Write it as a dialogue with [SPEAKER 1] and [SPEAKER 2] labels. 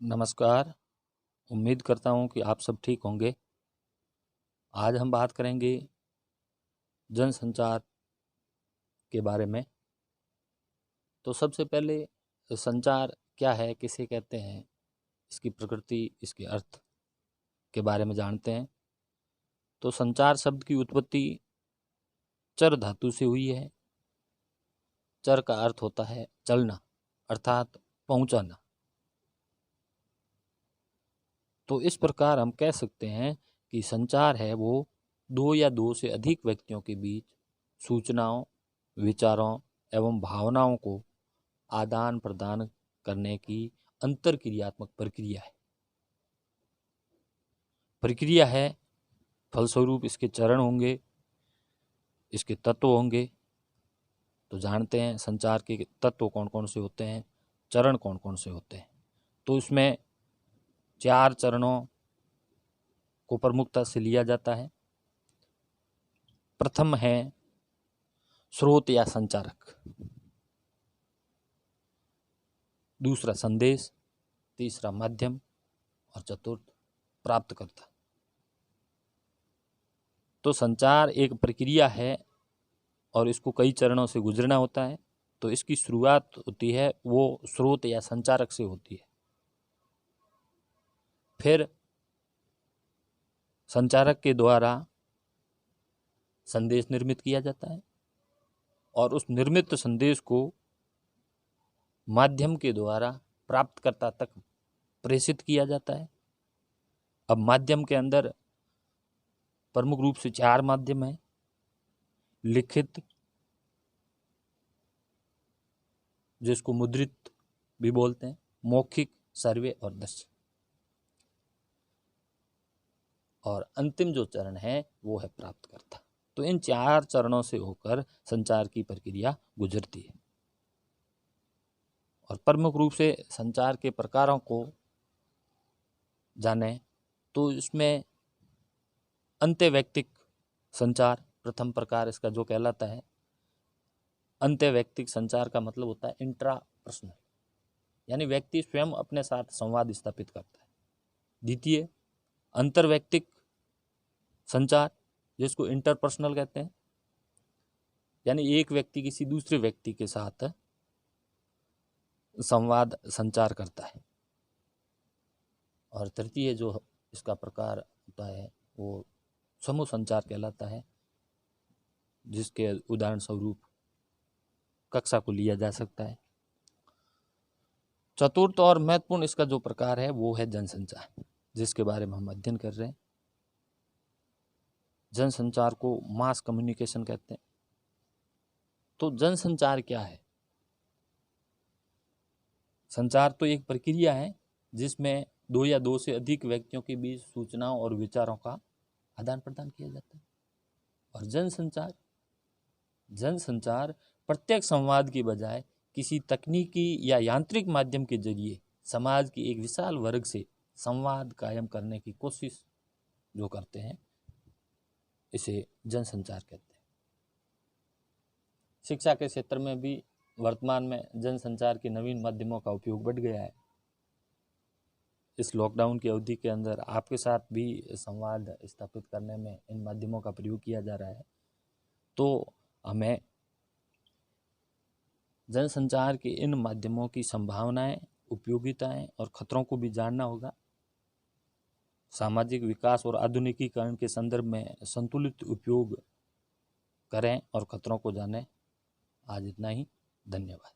[SPEAKER 1] नमस्कार। उम्मीद करता हूँ कि आप सब ठीक होंगे। आज हम बात करेंगे जनसंचार के बारे में। तो सबसे पहले संचार क्या है, किसे कहते हैं, इसकी प्रकृति, इसके अर्थ के बारे में जानते हैं। तो संचार शब्द की उत्पत्ति चर धातु से हुई है। चर का अर्थ होता है चलना, अर्थात पहुँचाना। तो इस प्रकार हम कह सकते हैं कि संचार है वो दो या दो से अधिक व्यक्तियों के बीच सूचनाओं, विचारों एवं भावनाओं को आदान प्रदान करने की अंतरक्रियात्मक प्रक्रिया है। फलस्वरूप इसके चरण होंगे, इसके तत्व होंगे। तो जानते हैं संचार के तत्व कौन कौन से होते हैं, चरण कौन कौन से होते हैं। तो इसमें 4 चरणों को प्रमुखता से लिया जाता है। प्रथम है स्रोत या संचारक, दूसरा संदेश, तीसरा माध्यम और चतुर्थ प्राप्तकर्ता। तो संचार एक प्रक्रिया है और इसको कई चरणों से गुजरना होता है। तो इसकी शुरुआत होती है वो स्रोत या संचारक से होती है। फिर संचारक के द्वारा संदेश निर्मित किया जाता है और उस निर्मित संदेश को माध्यम के द्वारा प्राप्तकर्ता तक प्रेषित किया जाता है। अब माध्यम के अंदर प्रमुख रूप से 4 माध्यम हैं: लिखित, जिसको मुद्रित भी बोलते हैं, मौखिक, सर्वे और दृश्य। और अंतिम जो चरण है वो है प्राप्तकर्ता। तो इन 4 चरणों से होकर संचार की प्रक्रिया गुजरती है। और प्रमुख रूप से संचार के प्रकारों को जाने तो इसमें अंत्यवैयक्तिक संचार प्रथम प्रकार इसका जो कहलाता है। अंत्यवैयक्तिक संचार का मतलब होता है इंट्रापर्सनल, यानी व्यक्ति स्वयं अपने साथ संवाद स्थापित करता है। द्वितीय अंतर्वैयक्तिक संचार, जिसको इंटरपर्सनल कहते हैं, यानी एक व्यक्ति किसी दूसरे व्यक्ति के साथ संवाद संचार करता है। और तृतीय जो इसका प्रकार होता है वो समूह संचार कहलाता है, जिसके उदाहरण स्वरूप कक्षा को लिया जा सकता है। चतुर्थ और महत्वपूर्ण इसका जो प्रकार है वो है जनसंचार, जिसके बारे में हम अध्ययन कर रहे हैं। जनसंचार को मास कम्युनिकेशन कहते हैं। तो जनसंचार क्या है? संचार तो एक प्रक्रिया है जिसमें दो या दो से अधिक व्यक्तियों के बीच सूचनाओं और विचारों का आदान प्रदान किया जाता है। और जनसंचार प्रत्यक्ष संवाद की बजाय किसी तकनीकी या यांत्रिक माध्यम के जरिए समाज की एक विशाल वर्ग से संवाद कायम करने की कोशिश जो करते हैं, इसे जनसंचार कहते हैं। शिक्षा के क्षेत्र में भी वर्तमान में जनसंचार के नवीन माध्यमों का उपयोग बढ़ गया है। इस लॉकडाउन की अवधि के अंदर आपके साथ भी संवाद स्थापित करने में इन माध्यमों का प्रयोग किया जा रहा है। तो हमें जनसंचार के इन माध्यमों की संभावनाएं, उपयोगिताएं और खतरों को भी जानना होगा। सामाजिक विकास और आधुनिकीकरण के संदर्भ में संतुलित उपयोग करें और खतरों को जानें। आज इतना ही। धन्यवाद।